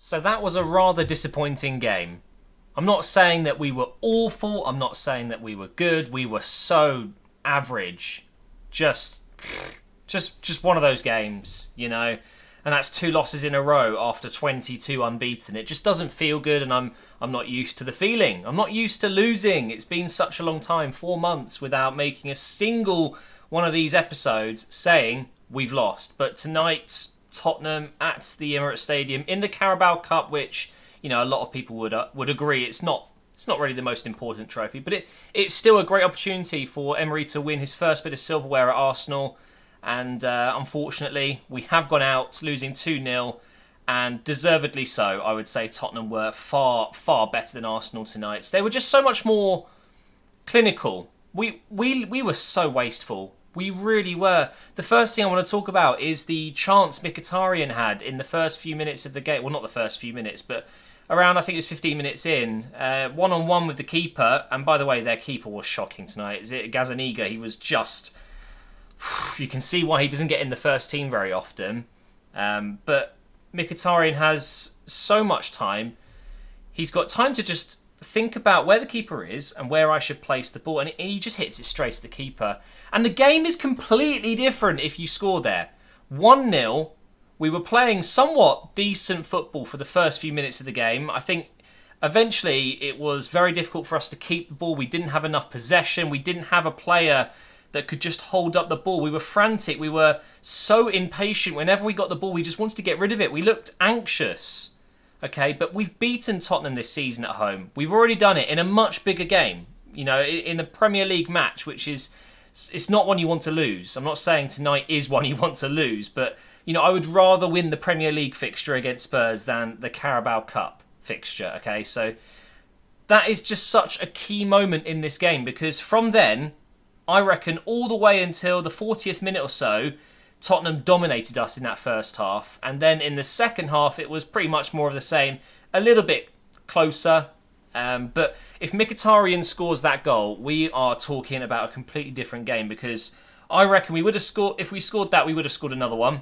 So that was a rather disappointing game. I'm not saying that we were awful. I'm not saying that we were good. We were so average. Just just one of those games, you know. And that's two losses in a row after 22 unbeaten. It just doesn't feel good, and I'm not used to the feeling. I'm not used to losing. It's been such a long time, 4 months without making a single one of these episodes saying we've lost. But tonight, Tottenham at the Emirates Stadium in the Carabao Cup, which a lot of people would agree it's not really the most important trophy, but it's still a great opportunity for Emery to win his first bit of silverware at Arsenal. And unfortunately, we have gone out losing 2-0, and deservedly so. I would say Tottenham were far, far better than Arsenal tonight. They were just so much more clinical. We were so wasteful. We really were. The first thing I want to talk about is the chance Mkhitaryan had in the first few minutes of the game. Well, not the first few minutes, but around, I think it was 15 minutes in. One-on-one with the keeper. And by the way, their keeper was shocking tonight. Is it Gazaniga? He was just... You can see why he doesn't get in the first team very often. But Mkhitaryan has so much time. He's got time to just think about where the keeper is and where I should place the ball. And he just hits it straight to the keeper. And the game is completely different if you score there. 1-0. We were playing somewhat decent football for the first few minutes of the game. I think eventually it was very difficult for us to keep the ball. We didn't have enough possession. We didn't have a player that could just hold up the ball. We were frantic. We were so impatient. Whenever we got the ball, we just wanted to get rid of it. We looked anxious. Okay, but we've beaten Tottenham this season at home. We've already done it in a much bigger game. In a Premier League match, which is... It's not one you want to lose. I'm not saying tonight is one you want to lose, but, I would rather win the Premier League fixture against Spurs than the Carabao Cup fixture, okay? So that is just such a key moment in this game, because from then, I reckon all the way until the 40th minute or so, Tottenham dominated us in that first half. And then in the second half, it was pretty much more of the same, a little bit closer. But if Mkhitaryan scores that goal, we are talking about a completely different game, because I reckon we would have scored, if we scored that, we would have scored another one.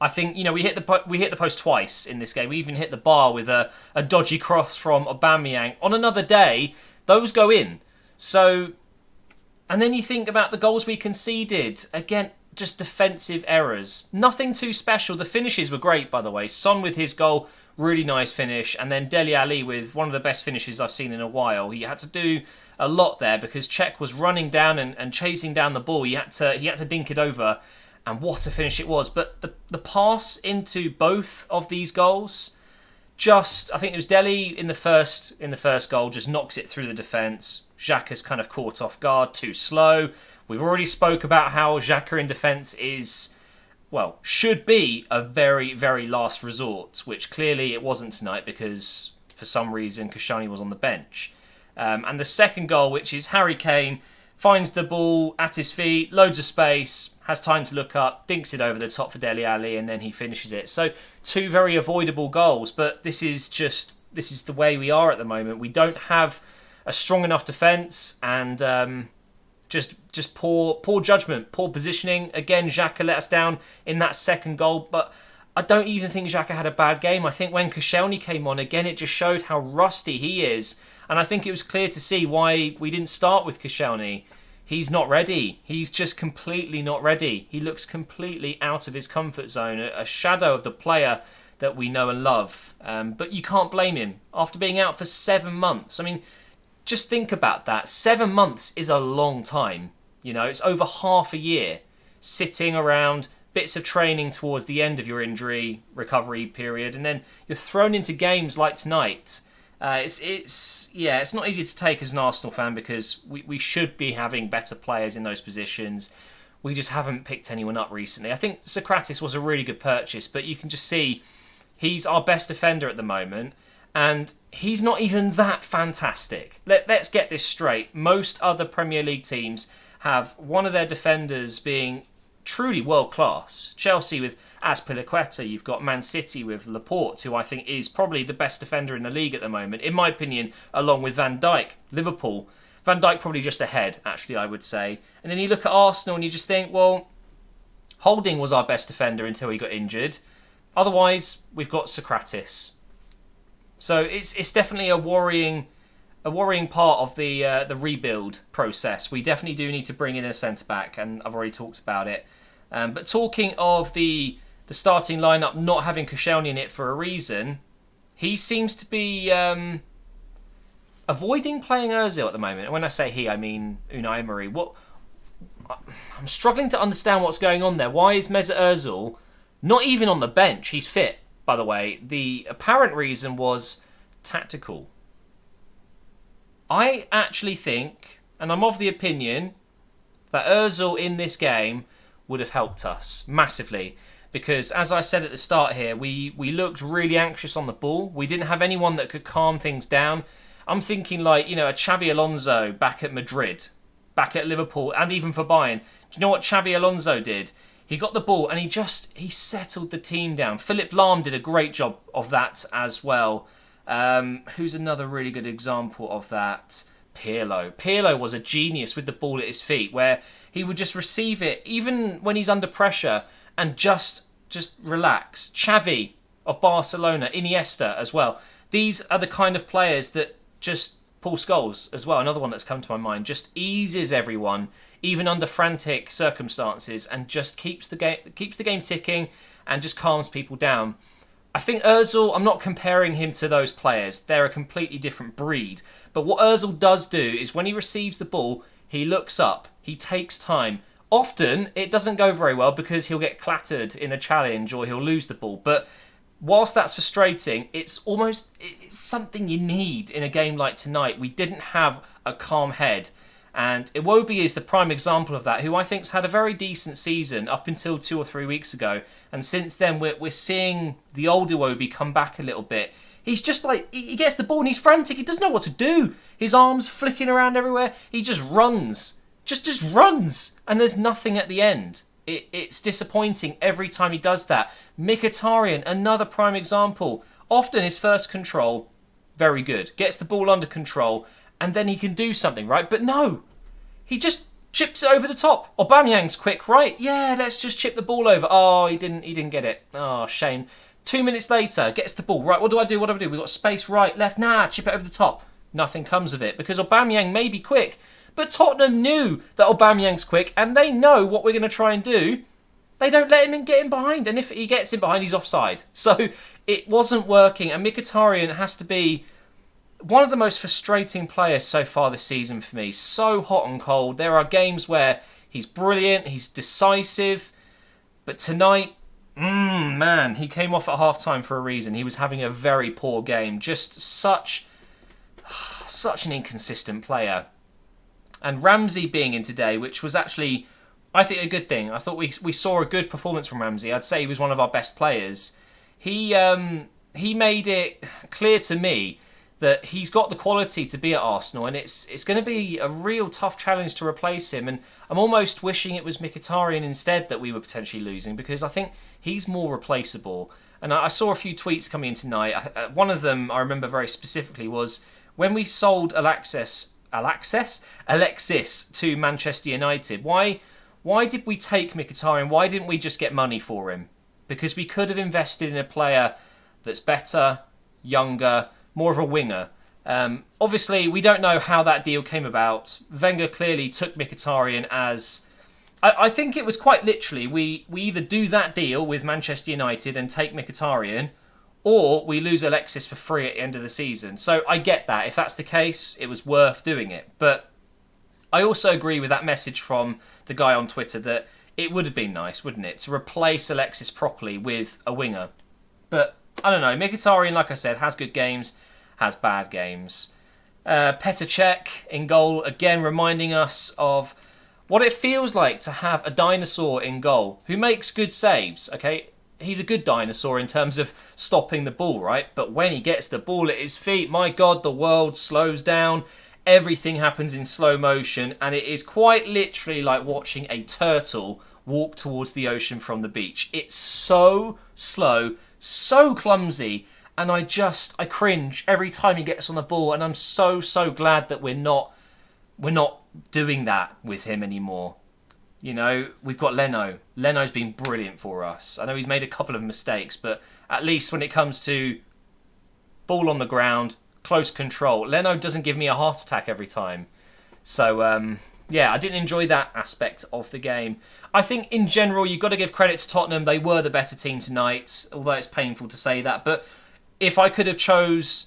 I think, we hit the post twice in this game. We even hit the bar with a dodgy cross from Aubameyang. On another day, those go in. So, and then you think about the goals we conceded. Again, just defensive errors. Nothing too special. The finishes were great, by the way. Son with his goal, really nice finish. And then Dele Alli with one of the best finishes I've seen in a while. He had to do a lot there because Czech was running down and chasing down the ball. He had to dink it over. And what a finish it was. But the pass into both of these goals, I think it was Dele in the first goal, just knocks it through the defence. Xhaka's kind of caught off guard, too slow. We've already spoke about how Xhaka in defence should be a very, very last resort, which clearly it wasn't tonight because for some reason Koscielny was on the bench. And the second goal, which is Harry Kane, finds the ball at his feet, loads of space, has time to look up, dinks it over the top for Dele Alli, and then he finishes it. So two very avoidable goals, but this is the way we are at the moment. We don't have a strong enough defence, and just poor judgment, poor positioning. Again, Xhaka let us down in that second goal, but I don't even think Xhaka had a bad game. I think when Koscielny came on, again, it just showed how rusty he is. And I think it was clear to see why we didn't start with Koscielny. He's not ready. He's just completely not ready. He looks completely out of his comfort zone, a shadow of the player that we know and love. But you can't blame him. After being out for 7 months, I mean, just think about that. 7 months is a long time. It's over half a year sitting around, bits of training towards the end of your injury recovery period, and then you're thrown into games like tonight. It's not easy to take as an Arsenal fan because we should be having better players in those positions. We just haven't picked anyone up recently. I think Sokratis was a really good purchase, but you can just see he's our best defender at the moment, and he's not even that fantastic. Let's get this straight. Most other Premier League teams have one of their defenders being truly world class. Chelsea with Azpilicueta, you've got Man City with Laporte, who I think is probably the best defender in the league at the moment, in my opinion, along with Van Dijk. Liverpool, Van Dijk probably just ahead, actually, I would say. And then you look at Arsenal and you just think, well, Holding was our best defender until he got injured. Otherwise, we've got Sokratis. So it's definitely a worrying part of the rebuild process. We definitely do need to bring in a centre back, and I've already talked about it. But talking of the starting lineup not having Koscielny in it for a reason, he seems to be avoiding playing Ozil at the moment. And when I say he, I mean Unai Emery. I'm struggling to understand what's going on there. Why is Mesut Ozil not even on the bench? He's fit, by the way. The apparent reason was tactical. I actually think, and I'm of the opinion, that Ozil in this game would have helped us massively. Because, as I said at the start here, we looked really anxious on the ball. We didn't have anyone that could calm things down. I'm thinking like, a Xavi Alonso back at Madrid, back at Liverpool, and even for Bayern. Do you know what Xavi Alonso did? He got the ball and he settled the team down. Philipp Lahm did a great job of that as well. Who's another really good example of that? Pirlo. Pirlo was a genius with the ball at his feet, where he would just receive it, even when he's under pressure, and just relax. Xavi of Barcelona, Iniesta as well. These are the kind of players that just Paul Scholes as well, another one that's come to my mind, just eases everyone, even under frantic circumstances, and just keeps the game ticking and just calms people down. I think Ozil, I'm not comparing him to those players. They're a completely different breed. But what Ozil does do is when he receives the ball, he looks up, he takes time. Often, it doesn't go very well because he'll get clattered in a challenge or he'll lose the ball. But whilst that's frustrating, it's something you need in a game like tonight. We didn't have a calm head. And Iwobi is the prime example of that, who I think's had a very decent season up until 2 or 3 weeks ago. And since then, we're seeing the old Iwobi come back a little bit. He's just like, he gets the ball and he's frantic. He doesn't know what to do. His arms flicking around everywhere. He just runs. Just runs. And there's nothing at the end. It's disappointing every time he does that. Mkhitaryan, another prime example. Often his first control, very good. Gets the ball under control and then he can do something, right? But no, he just chips it over the top. Aubameyang's quick, right? Yeah, let's just chip the ball over. Oh, he didn't get it. Oh, shame. 2 minutes later, gets the ball. Right, what do I do? We've got space, right, left. Nah, chip it over the top. Nothing comes of it because Aubameyang may be quick. But Tottenham knew that Aubameyang's quick and they know what we're going to try and do. They don't let him get in behind. And if he gets in behind, he's offside. So it wasn't working. And Mkhitaryan has to be one of the most frustrating players so far this season for me. So hot and cold. There are games where he's brilliant, he's decisive. But tonight, man, he came off at half-time for a reason. He was having a very poor game. Just such an inconsistent player. And Ramsey being in today, which was actually, I think, a good thing. I thought we saw a good performance from Ramsey. I'd say he was one of our best players. He made it clear to me that he's got the quality to be at Arsenal, and it's going to be a real tough challenge to replace him. And I'm almost wishing it was Mkhitaryan instead that we were potentially losing, because I think he's more replaceable. And I saw a few tweets coming in tonight. One of them I remember very specifically was when we sold Alexis to Manchester United. Why did we take Mkhitaryan? Why didn't we just get money for him? Because we could have invested in a player that's better, younger, more of a winger. Obviously, we don't know how that deal came about. Wenger clearly took Mkhitaryan as... I think it was quite literally, we either do that deal with Manchester United and take Mkhitaryan, or we lose Alexis for free at the end of the season. So I get that. If that's the case, it was worth doing it. But I also agree with that message from the guy on Twitter that it would have been nice, wouldn't it, to replace Alexis properly with a winger. But I don't know. Mkhitaryan, like I said, has good games, has bad games. Petr Cech in goal, again reminding us of what it feels like to have a dinosaur in goal who makes good saves, okay? He's a good dinosaur in terms of stopping the ball, right? But when he gets the ball at his feet, my God, the world slows down. Everything happens in slow motion, and it is quite literally like watching a turtle walk towards the ocean from the beach. It's so slow, so clumsy, and I cringe every time he gets on the ball, and I'm so glad that we're not doing that with him anymore. You know, we've got Leno. Leno's been brilliant for us. I know he's made a couple of mistakes, but at least when it comes to ball on the ground, close control. Leno doesn't give me a heart attack every time. So, yeah, I didn't enjoy that aspect of the game. I think in general, you've got to give credit to Tottenham. They were the better team tonight, although it's painful to say that. But if I could have chose,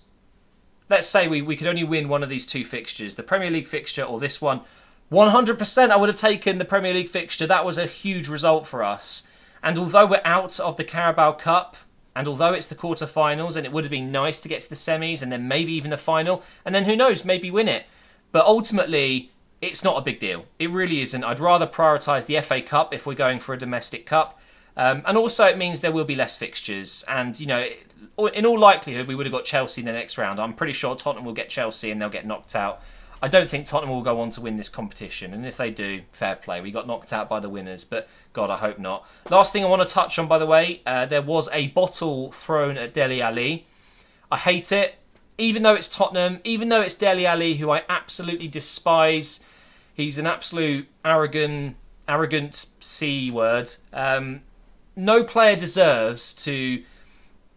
let's say we could only win one of these two fixtures, the Premier League fixture or this one, 100% I would have taken the Premier League fixture. That was a huge result for us. And although we're out of the Carabao Cup, and although it's the quarterfinals, and it would have been nice to get to the semis and then maybe even the final, and then who knows, maybe win it. But ultimately, it's not a big deal. It really isn't. I'd rather prioritise the FA Cup if we're going for a domestic cup. And also it means there will be less fixtures. And, you know, in all likelihood, we would have got Chelsea in the next round. I'm pretty sure Tottenham will get Chelsea and they'll get knocked out. I don't think Tottenham will go on to win this competition. And if they do, fair play. We got knocked out by the winners. But, God, I hope not. Last thing I want to touch on, by the way, there was a bottle thrown at Dele Alli. I hate it. Even though it's Tottenham, even though it's Dele Alli, who I absolutely despise. He's an absolute arrogant C word. No player deserves to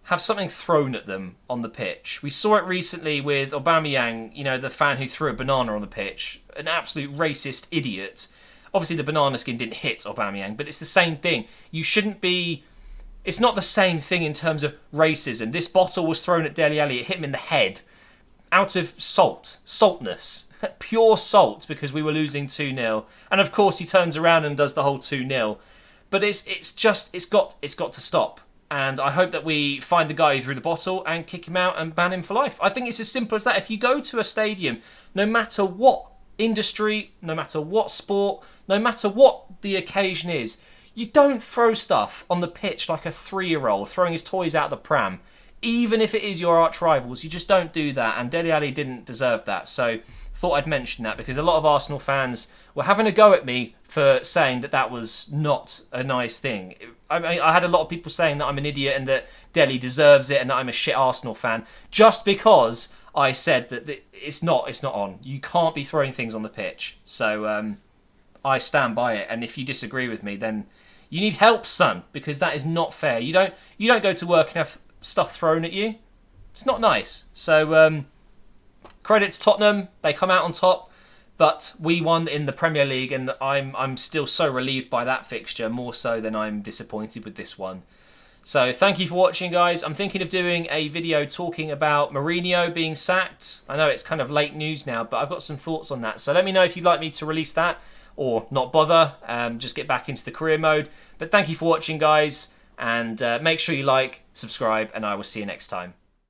have something thrown at them on the pitch. We saw it recently with Aubameyang, you know, the fan who threw a banana on the pitch. An absolute racist idiot. Obviously, the banana skin didn't hit Aubameyang, but it's the same thing. You shouldn't be... It's not the same thing in terms of racism. This bottle was thrown at Dele Alli. It hit him in the head. Out of saltness. Pure salt, because we were losing 2-0. And of course, he turns around and does the whole 2-0. But it's got to stop. And I hope that we find the guy who threw the bottle and kick him out and ban him for life. I think it's as simple as that. If you go to a stadium, no matter what industry, no matter what sport, no matter what the occasion is, you don't throw stuff on the pitch like a 3-year-old throwing his toys out the pram. Even if it is your arch rivals, you just don't do that. And Dele Alli didn't deserve that. So thought I'd mention that because a lot of Arsenal fans were having a go at me for saying that that was not a nice thing. I had a lot of people saying that I'm an idiot and that Dele deserves it and that I'm a shit Arsenal fan just because I said that it's not on. You can't be throwing things on the pitch. So I stand by it. And if you disagree with me, then you need help, son, because that is not fair. You don't go to work and have stuff thrown at you. It's not nice. So credit to Tottenham. They come out on top. But we won in the Premier League, and I'm still so relieved by that fixture, more so than I'm disappointed with this one. So thank you for watching, guys. I'm thinking of doing a video talking about Mourinho being sacked. I know it's kind of late news now, but I've got some thoughts on that. So let me know if you'd like me to release that or not bother. Just get back into the career mode. But thank you for watching, guys. And make sure you like, subscribe, and I will see you next time.